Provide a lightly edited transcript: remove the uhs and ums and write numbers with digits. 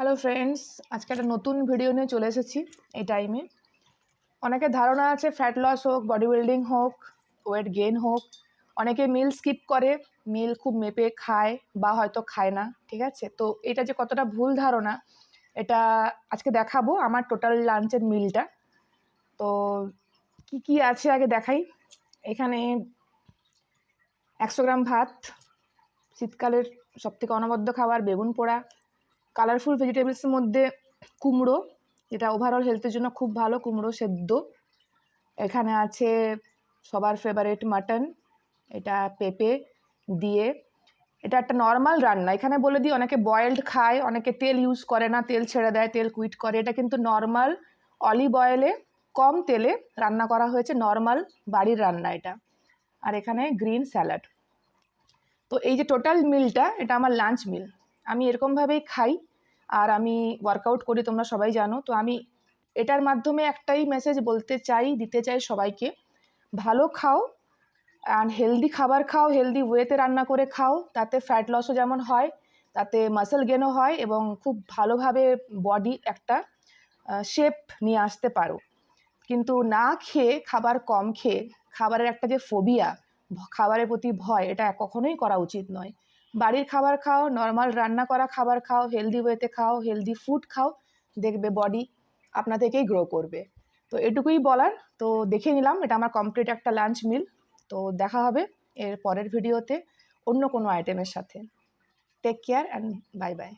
Hello friends, আজকে একটা নতুন ভিডিও নিয়ে চলে এসেছি। এই টাইমে অনেকের ধারণা আছে ফ্যাট লস হোক, বডি বিল্ডিং হোক, ওয়েট গেইন হোক, অনেকে মিল স্কিপ করে, মিল খুব মেপে খায় বা হয়তো খায় না। ঠিক আছে, তো এটা যে কতটা ভুল ধারণা এটা আজকে দেখাবো আমার টোটাল লাঞ্চের মিলটা। তো কি কি আছে আগে দেখাই। এখানে 100 গ্রাম ভাত, শীতকালের সবথেকে অনবদ্য খাবার বেগুন পোড়া, কালারফুল ভেজিটেবলসের মধ্যে কুমড়ো, যেটা ওভারঅল হেলথের জন্য খুব ভালো, কুমড়ো সেদ্ধ। এখানে আছে সবার ফেভারিট মাটন, এটা পেঁপে দিয়ে। এটা একটা নর্মাল রান্না, এখানে বলে দিই অনেকে বয়েলড খায়, অনেকে তেল ইউজ করে না, তেল ছেড়ে দেয়, তেল কুইট করে। এটা কিন্তু নর্মাল অলিভ অয়েলে কম তেলে রান্না করা হয়েছে, নর্মাল বাড়ির রান্না এটা। আর এখানে গ্রিন স্যালাড। তো এই যে টোটাল মিলটা, এটা আমার লাঞ্চ মিল। আমি এরকমভাবেই খাই আর আমি ওয়ার্কআউট করি, তোমরা সবাই জানো। তো আমি এটার মাধ্যমে একটাই মেসেজ বলতে চাই, দিতে চাই সবাইকে, ভালো খাও অ্যান্ড হেলদি খাবার খাও, হেলদি ওয়েতে রান্না করে খাও। তাতে ফ্যাট লসও যেমন হয়, তাতে মাসেল গেনও হয় এবং খুব ভালোভাবে বডি একটা শেপ নিয়ে আসতে পারো। কিন্তু না খেয়ে, খাবার কম খেয়ে, খাবারের একটা যে ফোবিয়া, খাবারের প্রতি ভয়, এটা কখনোই করা উচিত নয়। বাড়ির খাবার খাও, নর্মাল রান্না করা খাবার খাও, হেলদি ওয়েতে খাও, হেলদি ফুড খাও, দেখবে বডি আপনা থেকেই গ্রো করবে। তো এটুকুই বলার। তো দেখে নিলাম এটা আমার কমপ্লিট একটা লাঞ্চ মিল। তো দেখা হবে এর পরের ভিডিওতে অন্য কোনো আইটেমের সাথে। Take care and bye by.